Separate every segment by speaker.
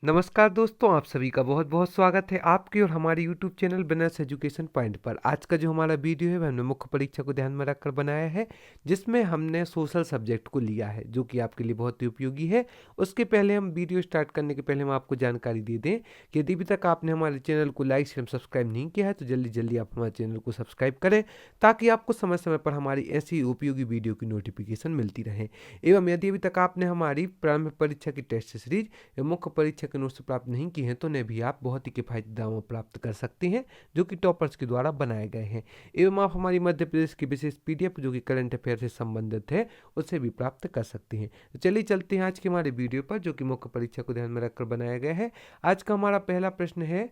Speaker 1: नमस्कार दोस्तों, आप सभी का बहुत बहुत स्वागत है आपके और हमारे YouTube channel business education point पर। आज का जो हमारा वीडियो है वह हमने मुख्य परीक्षा को ध्यान में रखकर बनाया है, जिसमें हमने सोशल सब्जेक्ट को लिया है, जो कि आपके लिए बहुत ही उपयोगी है। उसके पहले हम वीडियो स्टार्ट करने के पहले हम आपको जानकारी दे दें कि यदि अभी तक आपने हमारे चैनल को लाइक शेयर सब्सक्राइब नहीं किया है तो जल्दी जल्दी आप हमारे चैनल को सब्सक्राइब करें, ताकि आपको समय समय पर हमारी ऐसी उपयोगी वीडियो की नोटिफिकेशन मिलती रहे। एवं यदि अभी तक आपने हमारी प्रारंभिक परीक्षा की टेस्ट सीरीज या मुख्य परीक्षा के नोट्स प्राप्त नहीं किए हैं तो उन्हें भी आप बहुत ही किफायती दामों पर प्राप्त कर सकते हैं, जो कि टॉपर्स के द्वारा बनाए गए हैं। एवं आप हमारी मध्य प्रदेश की विशेष पीडीएफ जो कि करंट अफेयर से संबंधित है उसे भी प्राप्त कर सकते हैं। तो चलिए चलते हैं आज के हमारे वीडियो पर, जो कि मुख्य परीक्षा को ध्यान में रखकर बनाया गया है। आज का हमारा पहला प्रश्न है,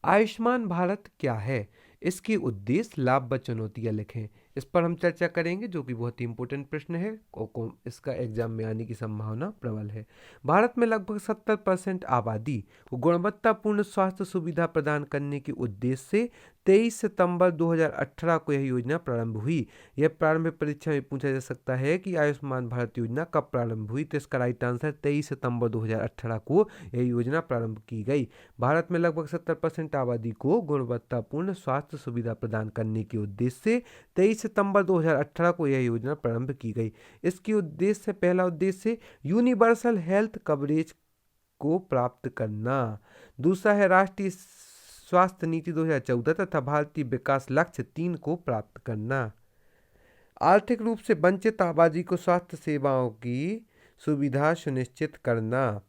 Speaker 1: आयुष्मान भारत क्या है, इसके उद्देश्य लाभ व चुनौतियां लिखें। इस पर हम चर्चा करेंगे, जो कि बहुत ही इंपॉर्टेंट प्रश्न है और इसका एग्जाम में आने की संभावना प्रबल है। भारत में लगभग 70% आबादी को गुणवत्तापूर्ण स्वास्थ्य सुविधा प्रदान करने के उद्देश्य से 23 सितंबर 2018 को यह योजना प्रारंभ हुई। यह प्रारंभिक परीक्षा में पूछा जा सकता है कि आयुष्मान भारत योजना कब प्रारंभ हुई, तो इसका राइट आंसर 23 सितंबर 2018 को यह योजना प्रारंभ की गई। भारत में लगभग 70% आबादी को गुणवत्तापूर्ण स्वास्थ्य सुविधा प्रदान करने के उद्देश्य से 23 सितंबर 2018 को यह योजना प्रारंभ की गई। इसकी उद्देश्य, पहला उद्देश्य यूनिवर्सल हेल्थ कवरेज को प्राप्त करना। दूसरा है राष्ट्रीय स्वास्थ्य नीति 2014 तथा भारतीय विकास लक्ष्य 3 को प्राप्त करना। आर्थिक रूप से वंचित आबादी को स्वास्थ्य सेवाओं की सुविधा सुनिश्चित करना,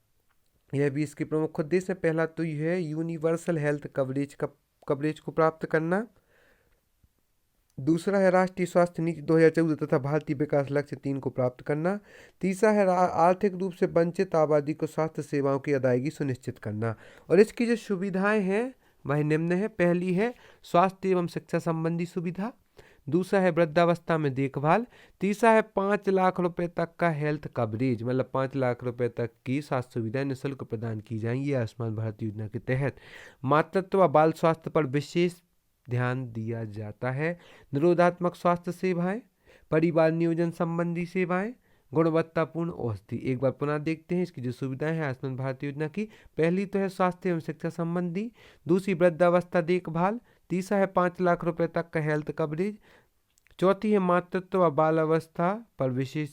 Speaker 1: यह भी इसके प्रमुख उद्देश्य है। पहला तो यह है यूनिवर्सल हेल्थ कवरेज को प्राप्त करना। दूसरा है राष्ट्रीय स्वास्थ्य नीति 2014 तथा भारतीय विकास लक्ष्य 3 को प्राप्त करना। तीसरा है आर्थिक रूप से वंचित आबादी को स्वास्थ्य सेवाओं की अदायगी सुनिश्चित करना। और इसकी जो सुविधाएं हैं वह निम्न है। पहली है स्वास्थ्य एवं शिक्षा संबंधी सुविधा। दूसरा है वृद्धावस्था में देखभाल। तीसरा है 5 लाख रुपए तक का हेल्थ कवरेज, मतलब 5 लाख रुपए तक की स्वास्थ्य सुविधाएं निःशुल्क प्रदान की जाएंगी आयुष्मान भारत योजना के तहत। मातृत्व व बाल स्वास्थ्य पर विशेष ध्यान दिया जाता है। निरोधात्मक स्वास्थ्य सेवाएं, परिवार नियोजन संबंधी सेवाएं, गुणवत्तापूर्ण औषधि। एक बार पुनः देखते हैं इसकी जो सुविधाएं हैं आयुष्मान भारत योजना की। पहली तो है स्वास्थ्य एवं शिक्षा संबंधी, दूसरी वृद्धावस्था देखभाल, तीसरा है 5 लाख रुपए तक का हेल्थ कवरेज, चौथी है मातृत्व व बाल अवस्था पर विशेष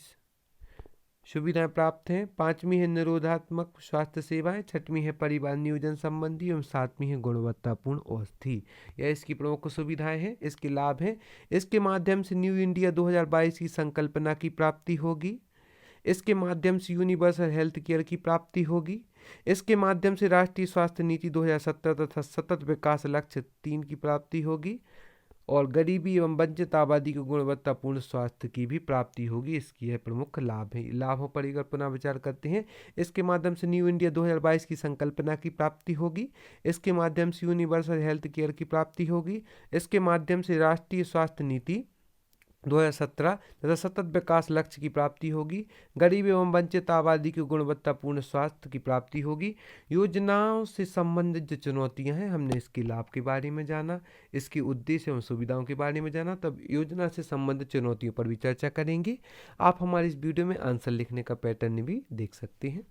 Speaker 1: सुविधाएं प्राप्त हैं, पांचवी है निरोधात्मक स्वास्थ्य सेवाएं, छठवीं है परिवार नियोजन संबंधी एवं सातवीं है गुणवत्तापूर्ण औषधि। यह इसकी प्रमुख सुविधाएं हैं। इसके लाभ हैं, इसके माध्यम से न्यू इंडिया 2022 की संकल्पना की प्राप्ति होगी। इसके माध्यम से यूनिवर्सल हेल्थ केयर की प्राप्ति होगी। इसके माध्यम से राष्ट्रीय स्वास्थ्य नीति 2017 तथा सतत विकास लक्ष्य 3 की प्राप्ति होगी। और गरीबी एवं वंचित आबादी को गुणवत्तापूर्ण स्वास्थ्य की भी प्राप्ति होगी। इसकी यह प्रमुख लाभ है। लाभों पर एक बार पुनः विचार करते हैं। इसके माध्यम से न्यू इंडिया 2022 की संकल्पना की प्राप्ति होगी। इसके माध्यम से यूनिवर्सल हेल्थ केयर की प्राप्ति होगी। इसके माध्यम से राष्ट्रीय स्वास्थ्य नीति 2017 तथा सतत विकास लक्ष्य की प्राप्ति होगी। गरीब एवं वंचित आबादी की गुणवत्तापूर्ण स्वास्थ्य की प्राप्ति होगी। योजनाओं से संबंधित जो चुनौतियां हैं, हमने इसके लाभ के बारे में जाना, इसके उद्देश्य एवं सुविधाओं के बारे में जाना, तब योजना से संबंधित चुनौतियों पर भी चर्चा करेंगे। आप हमारे इस वीडियो में आंसर लिखने का पैटर्न भी देख सकते हैं।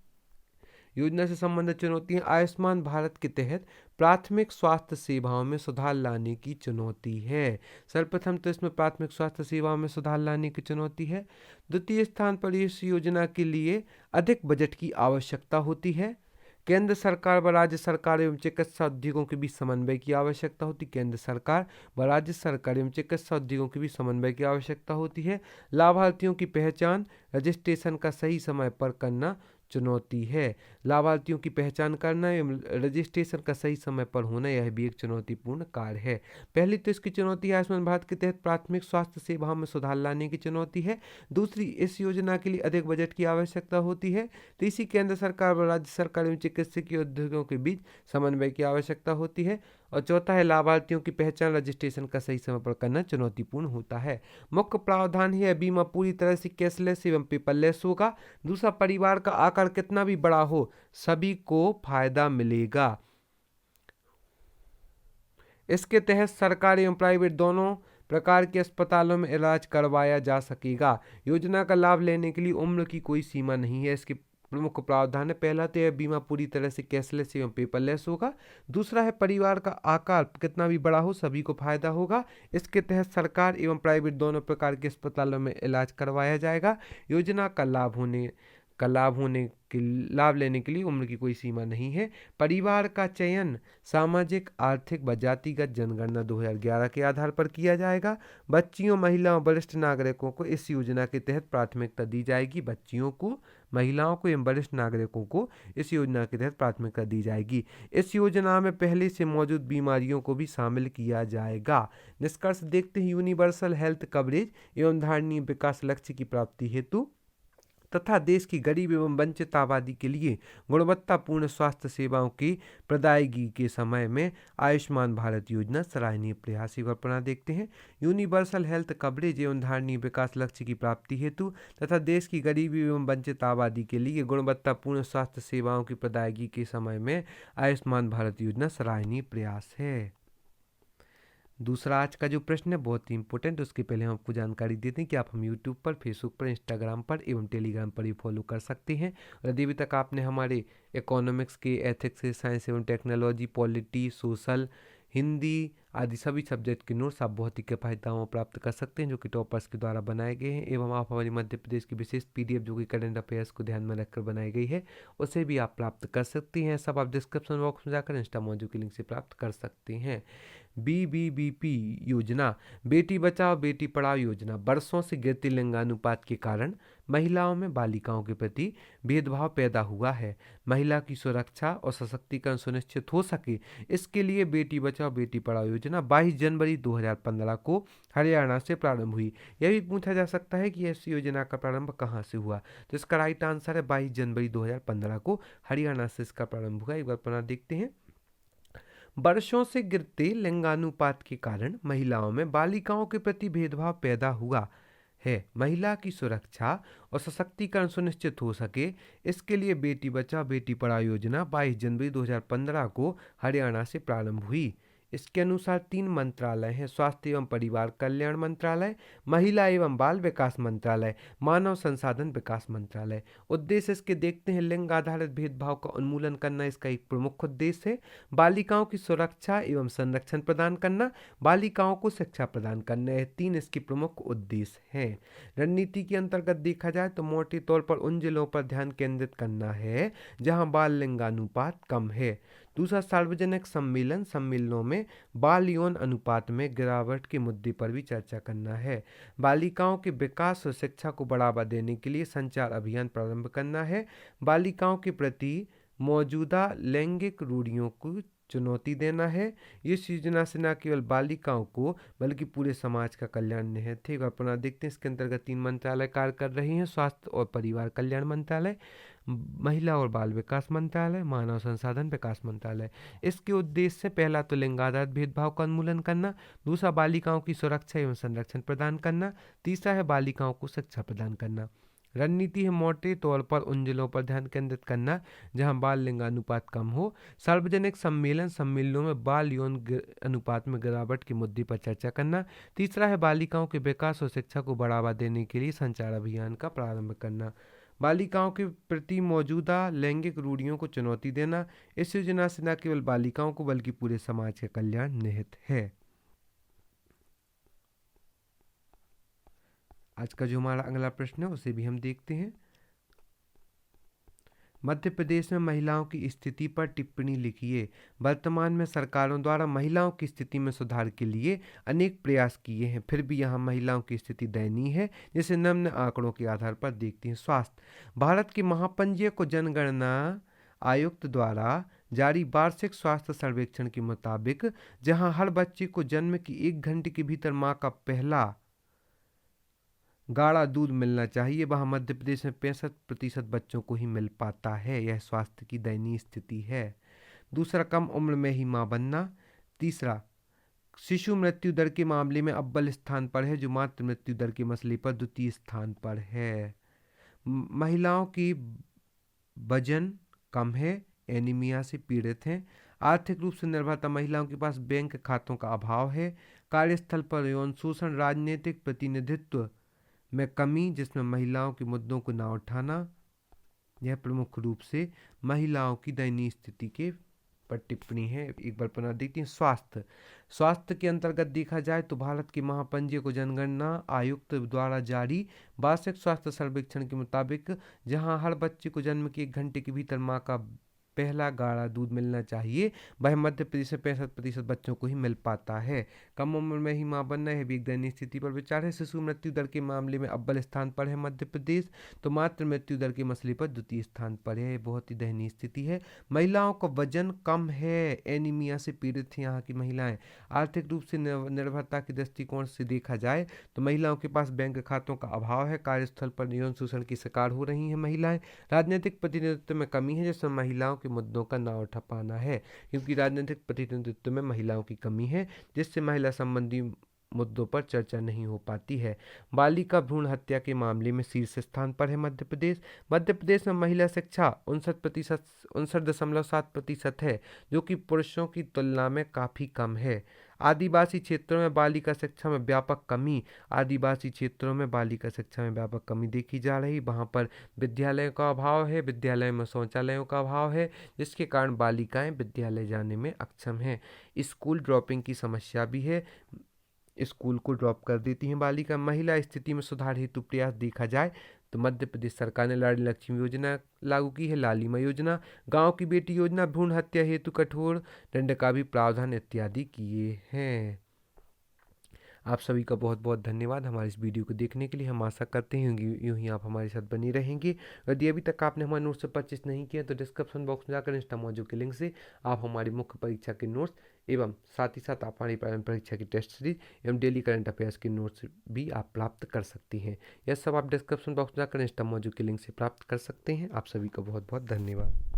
Speaker 1: योजना से संबंधित चुनौतियां, आयुष्मान भारत के तहत प्राथमिक स्वास्थ्य सेवाओं में सुधार लाने की चुनौती है। सर्वप्रथम तो इसमें प्राथमिक स्वास्थ्य सेवाओं में सुधार लाने की चुनौती है। द्वितीय स्थान पर इस योजना के लिए अधिक बजट की आवश्यकता होती है। केंद्र सरकार व राज्य सरकार एवं चिकित्सा उद्योगों के बीच समन्वय की आवश्यकता होती है। केंद्र सरकार व राज्य सरकार एवं चिकित्सा उद्योगों के बीच समन्वय की आवश्यकता होती है। लाभार्थियों की पहचान, रजिस्ट्रेशन का सही समय पर करना चुनौती है। लाभार्थियों की पहचान करना एवं रजिस्ट्रेशन का सही समय पर होना, यह भी एक चुनौतीपूर्ण कार्य है। पहली तो इसकी चुनौती आयुष्मान भारत के तहत प्राथमिक स्वास्थ्य सेवाओं में सुधार लाने की चुनौती है। दूसरी, इस योजना के लिए अधिक बजट की आवश्यकता होती है। तीसरी, केंद्र सरकार व राज्य सरकार एवं चिकित्सकीय उद्योगों के बीच समन्वय की आवश्यकता होती है। और चौथा है लाभार्थियों की पहचान, रजिस्ट्रेशन का सही समय पर करना चुनौतीपूर्ण होता है। मुख्य प्रावधान है, बीमा पूरी तरह से कैशलेस एवं पेपरलेस होगा। दूसरा, परिवार का आकार कितना भी बड़ा हो सभी को फायदा मिलेगा। इसके तहत सरकारी एवं प्राइवेट दोनों प्रकार के अस्पतालों में इलाज करवाया जा सकेगा। योजना का लाभ लेने के लिए उम्र की कोई सीमा नहीं है। इसके प्रमुख प्रावधान है। पहला तो यह बीमा पूरी तरह से कैशलेस एवं पेपरलेस होगा। दूसरा है परिवार का आकार कितना भी बड़ा हो सभी को फायदा होगा। इसके तहत सरकार एवं प्राइवेट दोनों प्रकार के अस्पतालों में इलाज करवाया जाएगा। योजना का लाभ लेने के लिए उम्र की कोई सीमा नहीं है। परिवार का चयन सामाजिक, आर्थिक व जातिगत जनगणना 2011 के आधार पर किया जाएगा। बच्चियों, महिलाओं, वरिष्ठ नागरिकों को इस योजना के तहत प्राथमिकता दी जाएगी। बच्चियों को, महिलाओं को एवं वरिष्ठ नागरिकों को इस योजना के तहत प्राथमिकता दी जाएगी। इस योजना में पहले से मौजूद बीमारियों को भी शामिल किया जाएगा। निष्कर्ष देखते हैं। यूनिवर्सल हेल्थ कवरेज एवं धारणीय विकास लक्ष्य की प्राप्ति हेतु तथा देश की गरीब एवं वंचित आबादी के लिए गुणवत्तापूर्ण स्वास्थ्य सेवाओं की प्रदायगी के समय में आयुष्मान भारत योजना सराहनीय प्रयास। कल्पना देखते हैं। यूनिवर्सल हेल्थ कवरेज एवं धारणीय विकास लक्ष्य की प्राप्ति हेतु तथा देश की गरीब एवं वंचित आबादी के लिए गुणवत्तापूर्ण स्वास्थ्य सेवाओं की प्रदायगी के समय में आयुष्मान भारत योजना सराहनीय प्रयास है। दूसरा आज का जो प्रश्न है बहुत ही इंपॉर्टेंट, उसके पहले हम आपको जानकारी देते हैं कि आप हम यूट्यूब पर, फेसबुक पर, इंस्टाग्राम पर एवं टेलीग्राम पर भी फॉलो कर सकते हैं। और यदि अभी तक आपने हमारे इकोनॉमिक्स के, एथिक्स के, साइंस एवं टेक्नोलॉजी, पॉलिटी, सोशल, हिंदी आदि सभी सब्जेक्ट के नोट्स आप बहुत ही किफ़ायती दामों में प्राप्त कर सकते हैं, जो कि टॉपर्स के द्वारा बनाए गए हैं। एवं आप हमारे मध्य प्रदेश की विशेष पीडीएफ जो कि करंट अफेयर्स को ध्यान में रखकर बनाई गई है, उसे भी आप प्राप्त कर सकते हैं। सब आप डिस्क्रिप्शन बॉक्स में जाकर इंस्टा मौजू के लिंक से प्राप्त कर सकते हैं। बीबीबीपी योजना, बेटी बचाओ बेटी पढ़ाओ योजना वर्षों से गिरते लिंगानुपात के कारण महिलाओं में बालिकाओं के प्रति भेदभाव पैदा हुआ है। महिला की सुरक्षा और सशक्तिकरण सुनिश्चित हो सके, इसके लिए बेटी बचाओ बेटी पढ़ाओ योजना 22 जनवरी 2015 को हरियाणा से प्रारंभ हुई। यह भी पूछा जा सकता है कि इस योजना का प्रारंभ कहाँ से हुआ, तो इसका राइट आंसर है 22 जनवरी 2015 को हरियाणा से इसका प्रारंभ हुआ। एक बार पुनः देखते हैं। वर्षों से गिरते लिंगानुपात के कारण महिलाओं में बालिकाओं के प्रति भेदभाव पैदा हुआ है। महिला की सुरक्षा और सशक्तिकरण सुनिश्चित हो सके, इसके लिए बेटी बचाओ बेटी पढ़ाओ योजना 22 जनवरी 2015 को हरियाणा से प्रारंभ हुई। इसके अनुसार 3 मंत्रालय हैं: स्वास्थ्य एवं परिवार कल्याण मंत्रालय, महिला एवं बाल विकास मंत्रालय, मानव संसाधन विकास मंत्रालय। उद्देश्य इसके देखते हैं। लिंग आधारित भेदभाव का उन्मूलन करना इसका एक प्रमुख उद्देश्य है। बालिकाओं की सुरक्षा एवं संरक्षण प्रदान करना, बालिकाओं को शिक्षा प्रदान करना, यह 3 इसके प्रमुख उद्देश्य हैं। रणनीति के अंतर्गत देखा जाए तो मोटे तौर पर उन जिलों पर ध्यान केंद्रित करना है जहां बाल लिंगानुपात कम है। दूसरा, सार्वजनिक सम्मेलनों में बाल यौन अनुपात में गिरावट के मुद्दे पर भी चर्चा करना है। बालिकाओं के विकास और शिक्षा को बढ़ावा देने के लिए संचार अभियान प्रारंभ करना है। बालिकाओं के प्रति मौजूदा लैंगिक रूढ़ियों को चुनौती देना है। इस योजना से न केवल बालिकाओं को बल्कि पूरे समाज का कल्याण निहित है। अपना देखते हैं। इसके अंतर्गत 3 मंत्रालय कार्य कर रहे हैं: स्वास्थ्य और परिवार कल्याण मंत्रालय, महिला और बाल विकास मंत्रालय, मानव संसाधन विकास मंत्रालय। इसके उद्देश्य पहला तो लिंग आधारित भेदभाव का उन्मूलन करना, दूसरा बालिकाओं की सुरक्षा एवं संरक्षण प्रदान करना, तीसरा है बालिकाओं को शिक्षा प्रदान करना। रणनीति है मोटे तौर पर उन जिलों पर ध्यान केंद्रित करना जहां बाल लिंगानुपात कम हो। सार्वजनिक सम्मेलनों में बाल यौन अनुपात में गिरावट के मुद्दे पर चर्चा करना। तीसरा है बालिकाओं के विकास और शिक्षा को बढ़ावा देने के लिए संचार अभियान का प्रारंभ करना। बालिकाओं के प्रति मौजूदा लैंगिक रूढ़ियों को चुनौती देना। इस योजना से न केवल बालिकाओं को बल्कि पूरे समाज का कल्याण निहित है। आज का जो हमारा अगला प्रश्न है उसे भी हम देखते हैं। मध्य प्रदेश में महिलाओं की स्थिति पर टिप्पणी लिखिए। वर्तमान में सरकारों द्वारा महिलाओं की स्थिति में सुधार के लिए अनेक प्रयास किए हैं, फिर भी यहाँ महिलाओं की स्थिति दयनीय है, जिसे निम्न आंकड़ों के आधार पर देखते हैं। स्वास्थ्य, भारत के महापंजीयक और जनगणना आयुक्त द्वारा जारी वार्षिक स्वास्थ्य सर्वेक्षण के मुताबिक जहां हर बच्चे को जन्म की 1 घंटे के भीतर मां का पहला गाढ़ा दूध मिलना चाहिए, वहाँ मध्य प्रदेश में 65% बच्चों को ही मिल पाता है। यह स्वास्थ्य की दयनीय स्थिति है। दूसरा, कम उम्र में ही मां बनना। तीसरा, शिशु मृत्यु दर के मामले में अव्वल स्थान पर है, जो मातृ मृत्यु दर के मसले पर द्वितीय स्थान पर है। महिलाओं की वजन कम है, एनीमिया से पीड़ित हैं। आर्थिक रूप से निर्भरता, महिलाओं के पास बैंक खातों का अभाव है। कार्यस्थल पर यौन शोषण, राजनीतिक प्रतिनिधित्व में कमी जिसमें महिलाओं के मुद्दों को ना उठाना। यह प्रमुख रूप से महिलाओं की दयनीय स्थिति के पर टिप्पणी है। एक बार पुनः देखते हैं। स्वास्थ्य के अंतर्गत देखा जाए तो भारत के महापंजीयक जनगणना आयुक्त द्वारा जारी वार्षिक स्वास्थ्य सर्वेक्षण के मुताबिक जहां हर बच्चे को जन्म के 1 घंटे के भीतर मां का पहला गाढ़ा दूध मिलना चाहिए, वह मध्य प्रदेश में 65% बच्चों को ही मिल पाता है। कम उम्र में ही मां बनना है भी एक दयनीय स्थिति पर विचार है। शिशु मृत्यु दर के मामले में अव्वल स्थान पर है मध्य प्रदेश, तो मातृ मृत्यु दर के मसले पर द्वितीय स्थान पर है। बहुत ही दयनीय स्थिति है। महिलाओं का वजन कम है, एनीमिया से पीड़ित हैं यहाँ की महिलाएं। आर्थिक रूप से निर्भरता के दृष्टिकोण से देखा जाए तो महिलाओं के पास बैंक खातों का अभाव है। कार्यस्थल पर यौन शोषण की शिकार हो रही हैं महिलाएं। राजनीतिक प्रतिनिधित्व में कमी है, जिसमें महिलाओं के मुद्दों का ना उठा पाना है, क्योंकि राजनीतिक प्रतिनिधित्व में महिलाओं की कमी है, जिससे महिला संबंधी मुद्दों पर चर्चा नहीं हो पाती है। बालिका भ्रूण हत्या के मामले में शीर्ष स्थान पर है मध्य प्रदेश। मध्य प्रदेश में महिला शिक्षा 59.7% है, जो कि पुरुषों की तुलना में काफ़ी कम है। आदिवासी क्षेत्रों में बालिका शिक्षा में व्यापक कमी। आदिवासी क्षेत्रों में बालिका शिक्षा में व्यापक कमी देखी जा रही। वहाँ पर विद्यालयों का अभाव है, विद्यालय में शौचालयों का अभाव है, जिसके कारण बालिकाएं विद्यालय जाने में अक्षम हैं। स्कूल ड्रॉपिंग की समस्या भी है, स्कूल को ड्रॉप कर देती हैं बालिका। महिला स्थिति में सुधार हेतु प्रयास देखा जाए तो मध्य प्रदेश सरकार ने लाडली लक्ष्मी योजना लागू की है, लालिमा योजना, गांव की बेटी योजना, भ्रूण हत्या हेतु कठोर दंड का भी प्रावधान इत्यादि किए हैं। आप सभी का बहुत बहुत धन्यवाद हमारे इस वीडियो को देखने के लिए। हम आशा करते हैं यूँ ही आप हमारे साथ बनी रहेंगे। यदि अभी तक आपने हमारे नोट्स से परचेस नहीं किया तो डिस्क्रिप्शन बॉक्स में जाकर इंस्टा मौजू के लिंक से आप हमारी मुख्य परीक्षा के नोट्स एवं साथ ही साथ आप हमारी परीक्षा की टेस्ट सीरीज एवं डेली करंट अफेयर्स के नोट्स भी आप प्राप्त कर सकती हैं। यह सब आप डिस्क्रिप्शन बॉक्स में जाकर इंस्टा मौजू के लिंक से प्राप्त कर सकते हैं। आप सभी का बहुत बहुत धन्यवाद।